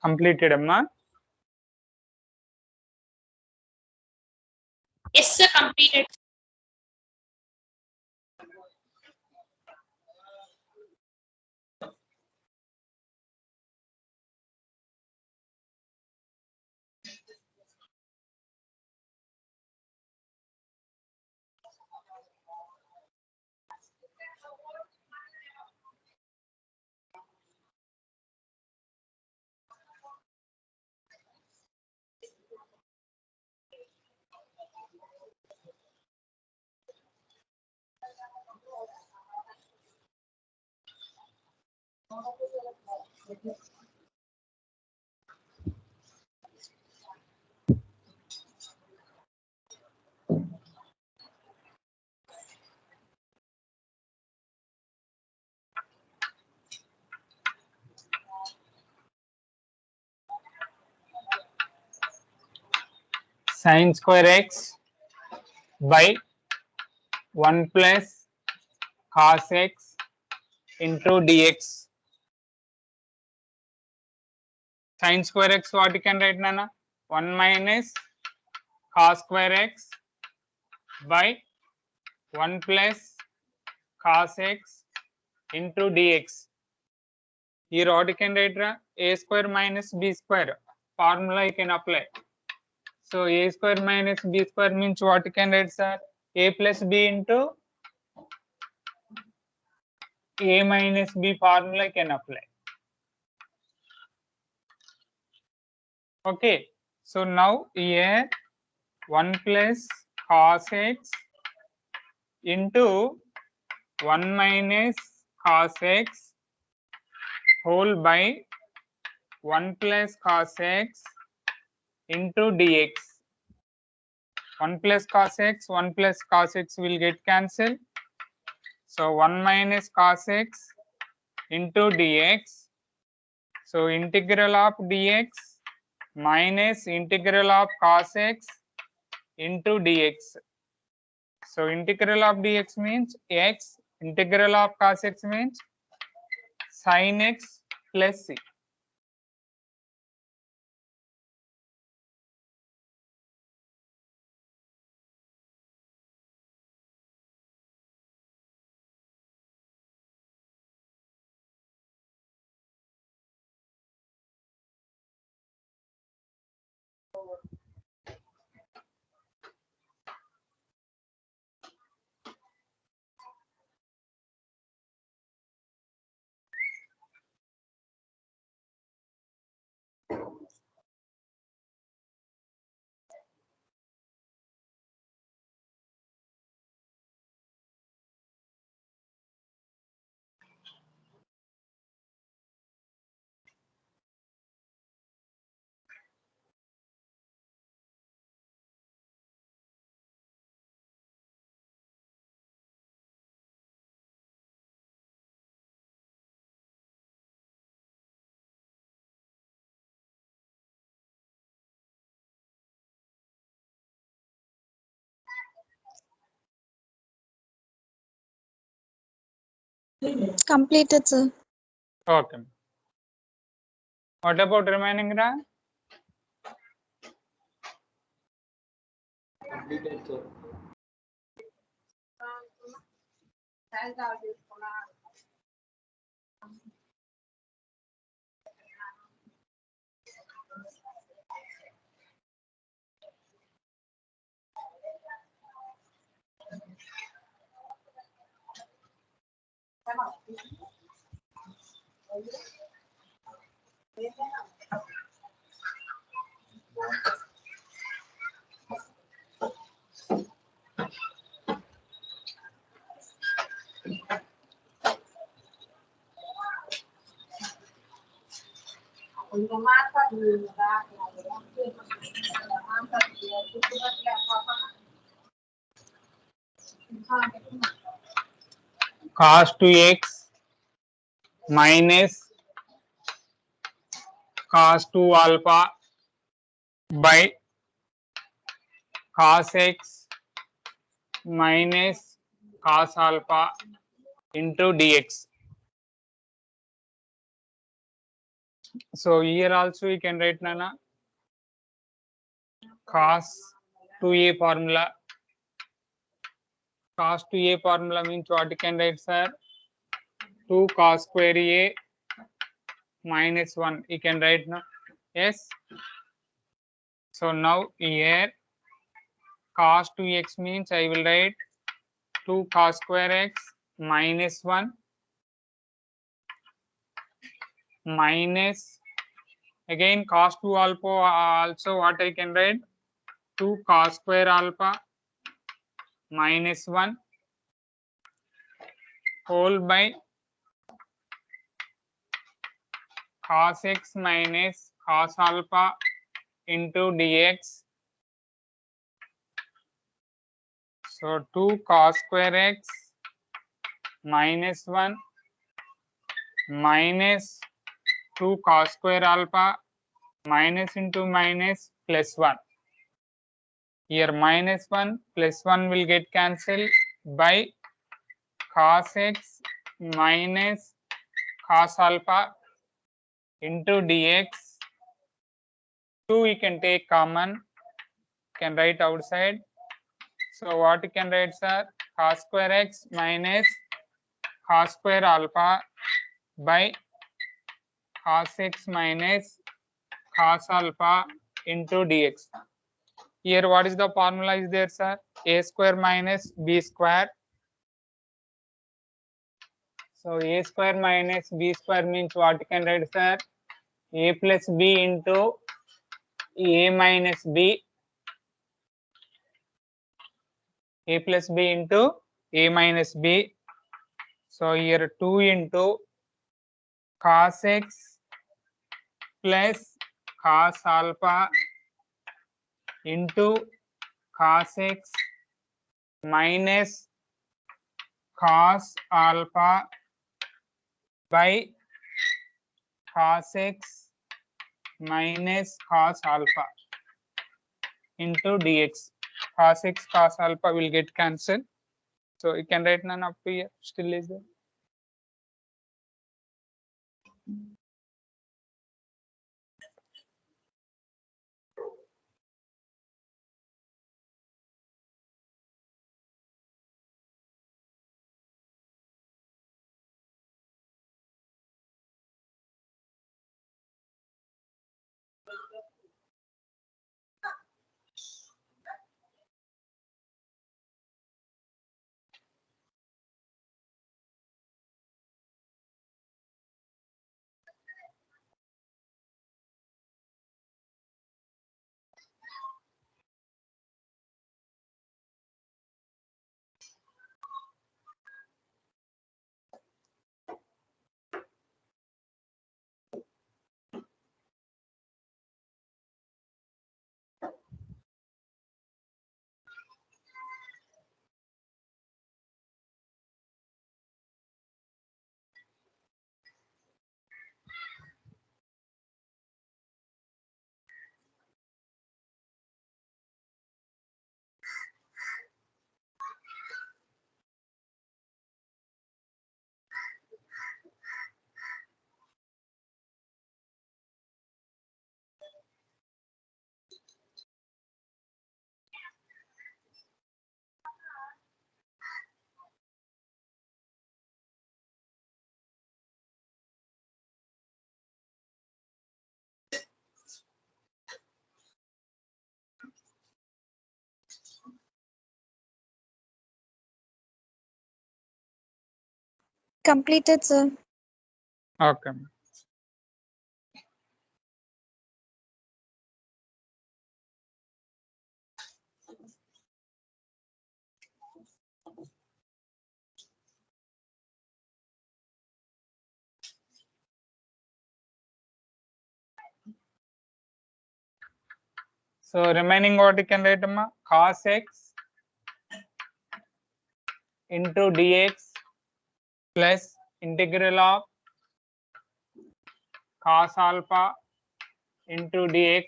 completed amma? Yes sir, completed. Sin square x by 1 plus cos x into dx. Sin square x, what you can write, Nana? 1 minus cos square x by 1 plus cos x into dx. Here what you can write, a square minus b square. Formula you can apply. So a square minus b square means what you can write, sir? A plus b into a minus b formula you can apply. Okay. So now here 1 plus cos x into 1 minus cos x whole by 1 plus cos x into dx. 1 plus cos x, 1 plus cos x will get cancelled. So 1 minus cos x into dx. So integral of dx minus integral of cos x into dx. So integral of dx means x, integral of cos x means sin x plus c. Completed, sir. Okay. What about remaining, ra? Completed, sir. Cos 2x minus cos 2 alpha by cos x minus cos alpha into dx. So here also you can write Nana cos 2a formula. Cos 2a formula means what you can write, sir? 2 cos square a minus 1. You can write now. Yes. So now here cos 2x means I will write 2 cos square x minus 1 minus again cos 2 alpha, also what I can write 2 cos square alpha minus 1 whole by cos x minus cos alpha into dx. So 2 cos square x minus 1 minus 2 cos square alpha minus into minus plus 1. Here minus 1 plus 1 will get cancelled by cos x minus cos alpha into dx. 2 we can take common, can write outside. So what you can write, sir? Cos square x minus cos square alpha by cos x minus cos alpha into dx. Here what is the formula is there, sir? A square minus b square. So a square minus b square means what you can write, sir? A plus b into a minus b. A plus b into a minus b. So here 2 into cos x plus cos alpha into cos x minus cos alpha by cos x minus cos alpha into dx. Cos x cos alpha will get cancelled. So you can write none up to here. Still is there. Completed, sir. Okay. So remaining what you can write, cos x into dx plus integral of cos alpha into dx.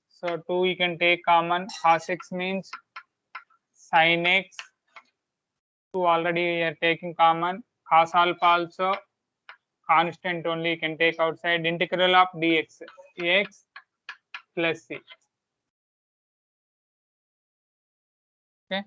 So 2 you can take common. Cos x means sin x. 2 already we are taking common. Cos alpha also. constant only, you can take outside. Integral of dx, x plus c. Okay.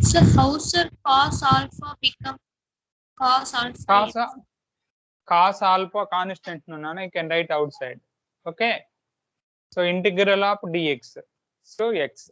So how sir cos alpha become cos alpha? Cos alpha constant no, you can write outside. Okay. So integral of dx. So x.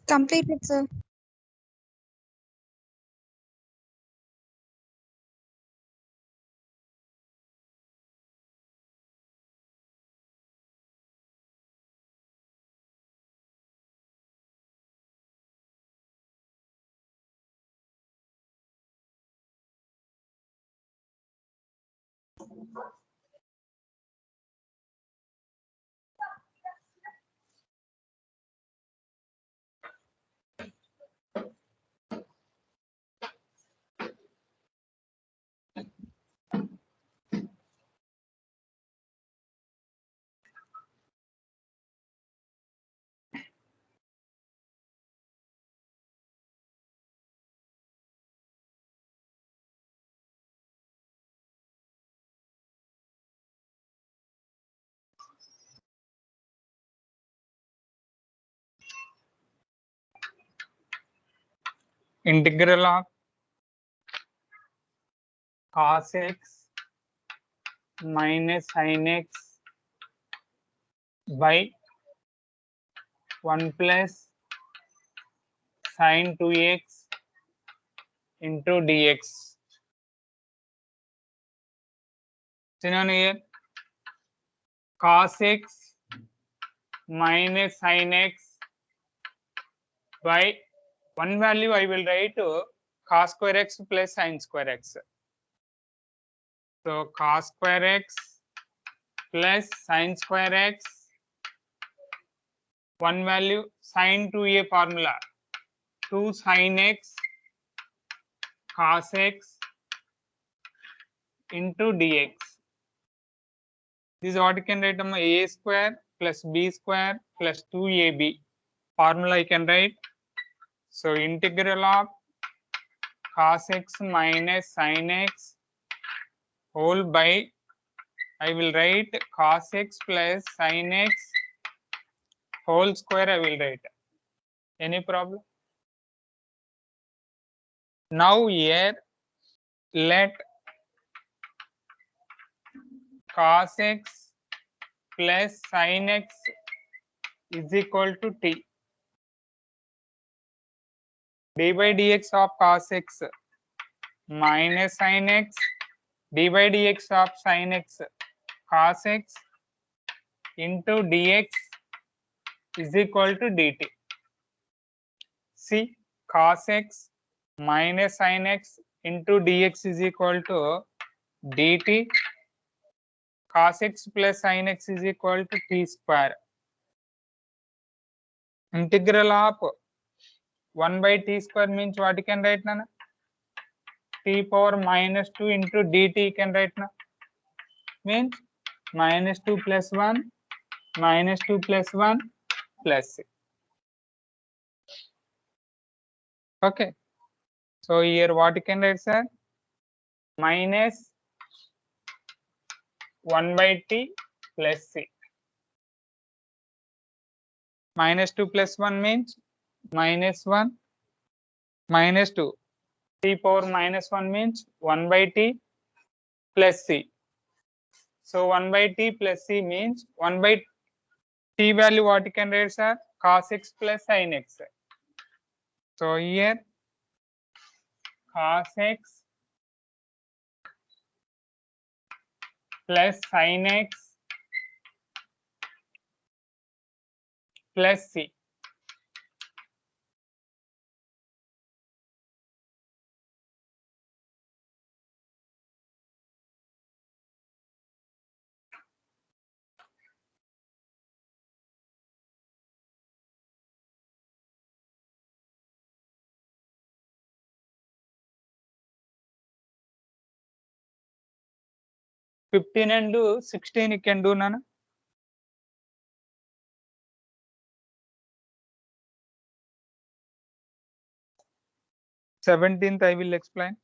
Completed, sir. Integral of cos x minus sin x by 1 plus sin 2x into dx. Seen here, cos x minus sin x by one value I will write cos square x plus sin square x. So cos square x plus sin square x, one value sin 2a formula, 2 sin x cos x into dx. This is what you can write a square plus b square plus 2ab. Formula you can write. So integral of cos x minus sin x whole by, I will write cos x plus sin x whole square I will write. Any problem? Now here let cos x plus sin x is equal to t. D by dx of cos x minus sin x, d by dx of sin x cos x into dx is equal to dt. See, cos x minus sin x into dx is equal to dt. Cos x plus sin x is equal to t square. Integral of 1 by t square means what you can write now? T power minus 2 into dt you can write now. Means minus 2 plus 1 minus 2 plus 1 plus 6. Okay. So here what you can write, sir? Minus 1 by t plus c. Minus 2 plus 1 means minus 1 minus 2. T power minus 1 means 1 by t plus c. So 1 by t plus c means 1 by t value what you can write, sir? Cos x plus sin x. So here cos x plus sin x plus c. Fifteen and 16 you can do, Nana. 17th I will explain.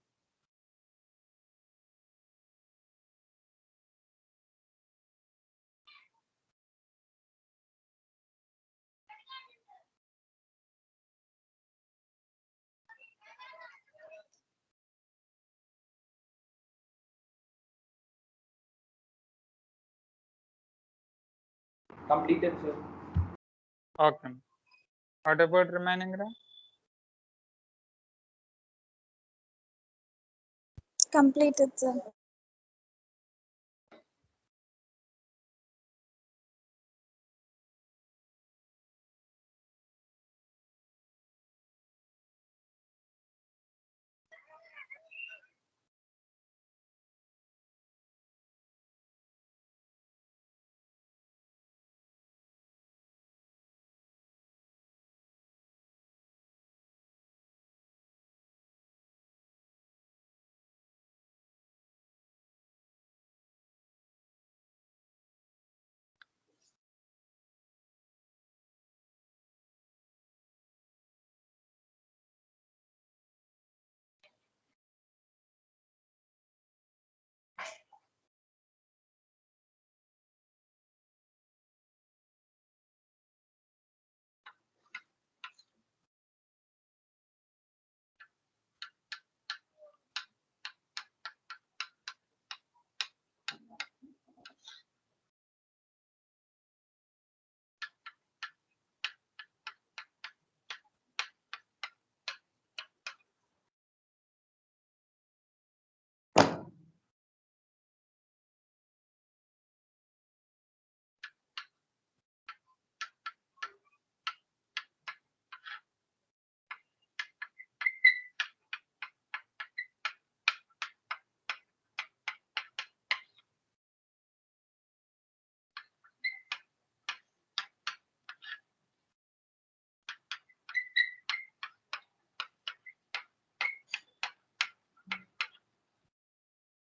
Completed, sir. Okay. What about remaining row? Completed, sir.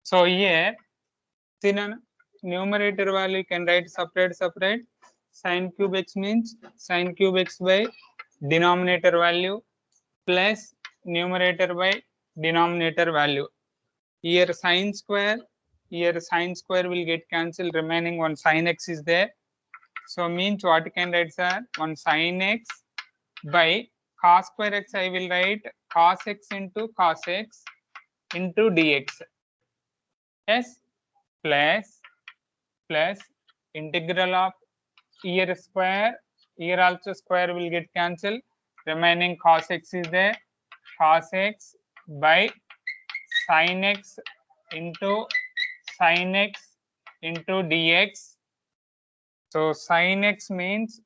So here, see, Nana, numerator value you can write separate. Sin cube x means sin cube x by denominator value plus numerator by denominator value. Here sin square will get cancelled, remaining one sin x is there. So means what you can write, sir? One sin x by cos square x I will write cos x into cos x into dx. Yes, plus integral of here square, here also square will get cancelled, remaining cos x is there, cos x by sin x into dx So sin x means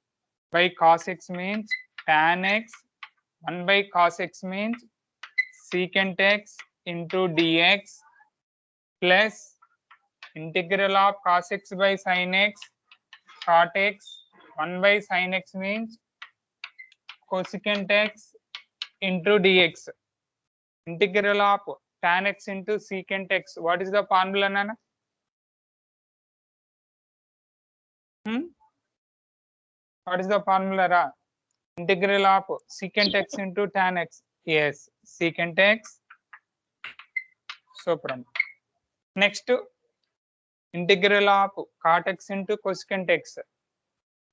by cos x means tan x, 1 by cos x means secant x into dx plus integral of cos x by sin x cot x, 1 by sin x means cosecant x into dx. Integral of tan x into secant x. What is the formula, Nana? What is the formula, Ra? Integral of secant x into tan x. Yes, secant x. So from next, integral of cot x into cosecant x.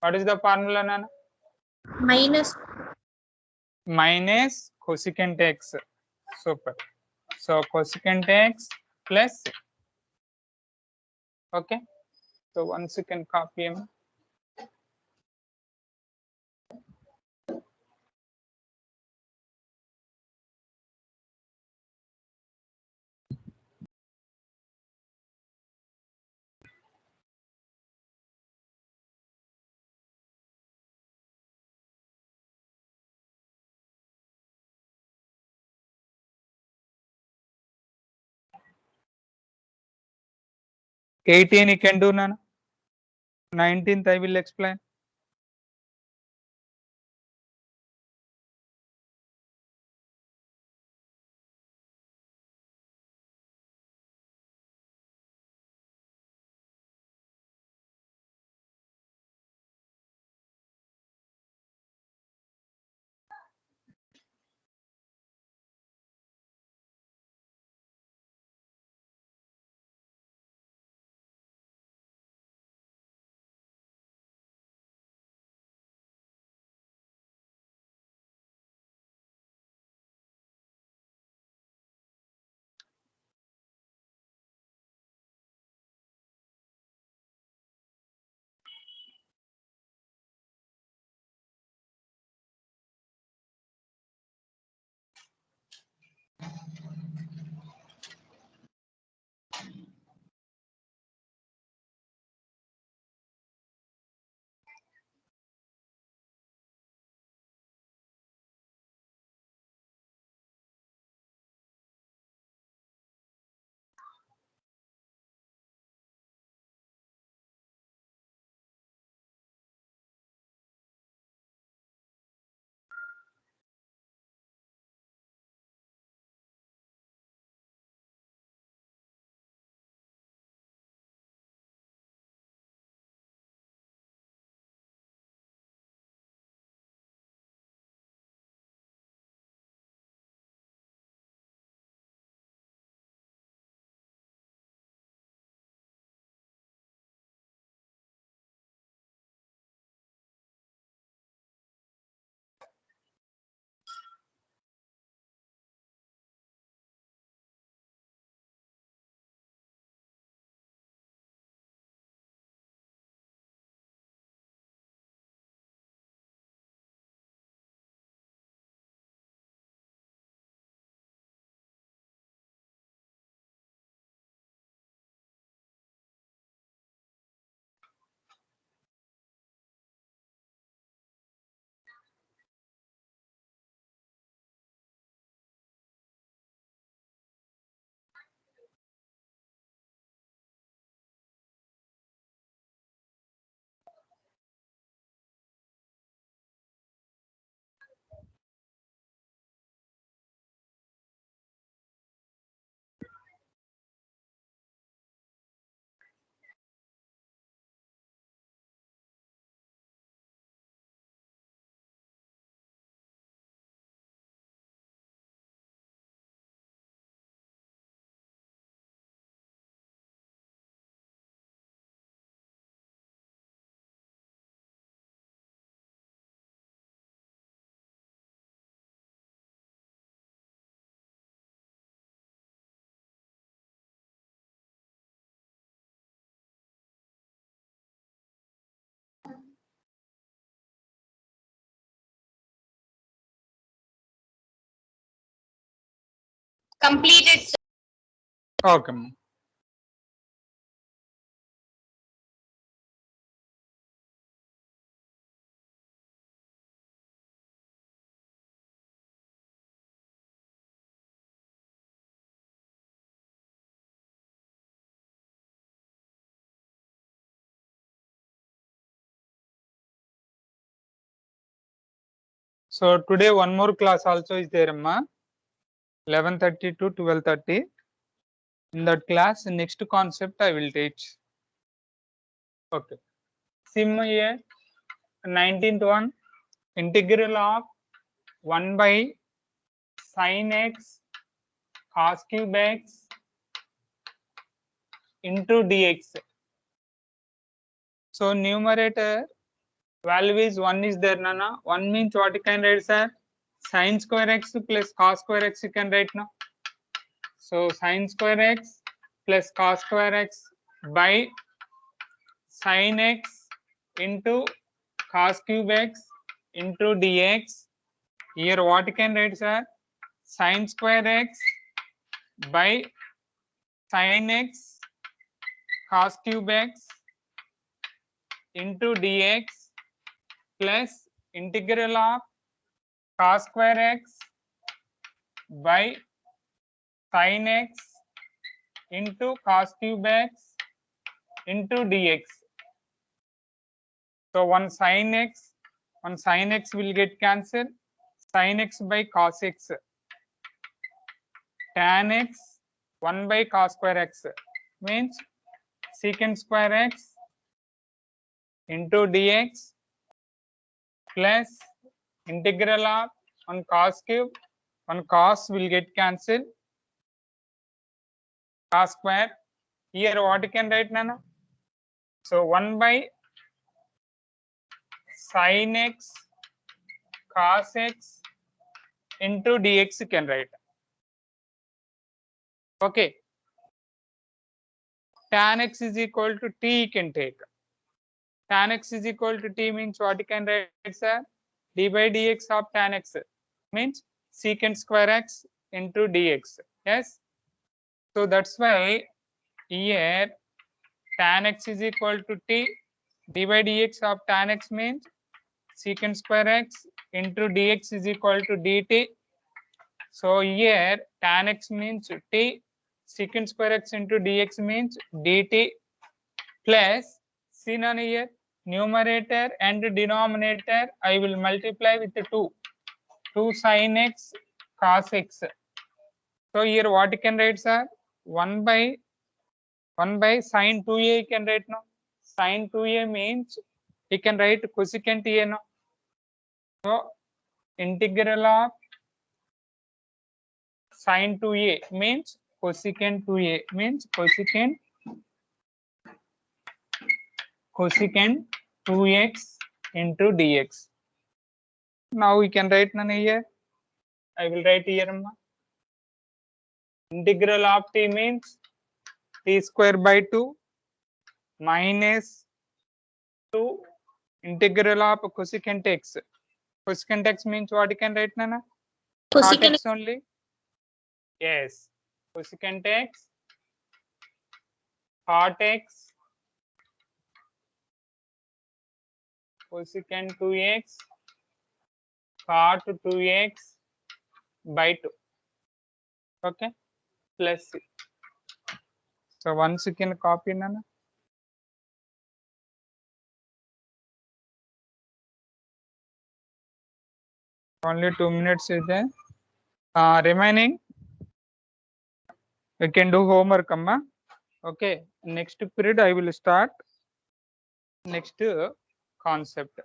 What is the formula, Nana? Minus Minus cosecant x. Super. So cosecant x plus. Okay. So once you can copy them. $18 you can do, Nana. 19th I will explain. completed. Okay. So today one more class also is there, Amma. 11:30 to 12:30. In that class, next concept I will teach. Okay. Sim here, 19th one, integral of 1 by sin x cos cube x into dx. So numerator value is 1 is there, Nana. 1 means what you can write, sir? Sin square x plus cos square x you can write now. So sin square x plus cos square x by sin x into cos cube x into dx. Here what you can write, sir? Sin square x by sin x cos cube x into dx plus integral of cos square x by sin x into cos cube x into dx. So one sin x will get cancelled. Sin x by cos x, tan x 1 by cos square x means secant square x into dx plus integral of 1 cos cube, 1 cos will get cancelled, cos square. Here what you can write, Nana? So 1 by sin x cos x into dx you can write. Okay. Tan x is equal to t you can take. Tan x is equal to t means what you can write, sir? D by dx of tan x means secant square x into dx. Yes. So that's why here tan x is equal to t. D by dx of tan x means secant square x into dx is equal to dt. So here tan x means t, secant square x into dx means dt plus, see on here, numerator and denominator I will multiply with 2 sin x cos x. So here what you can write, sir? 1 by sin 2a you can write now. Sin 2a means you can write cosecant a now. So integral of sin 2a means cosecant 2a means cosecant 2x into dx. Now we can write none here. I will write here, Amma. Integral of t means t square by 2 minus 2 integral of cosecant x. Cosecant x means what you can write, Nana? Cot Cosecant x only. Yes. Cosecant x, cot x, cosecant 2x, cot 2x by 2. Okay. Plus c. So once you can copy, Nana. Only 2 minutes is there. Remaining, we can do homework, Amma. Okay. Next period I will start next concept.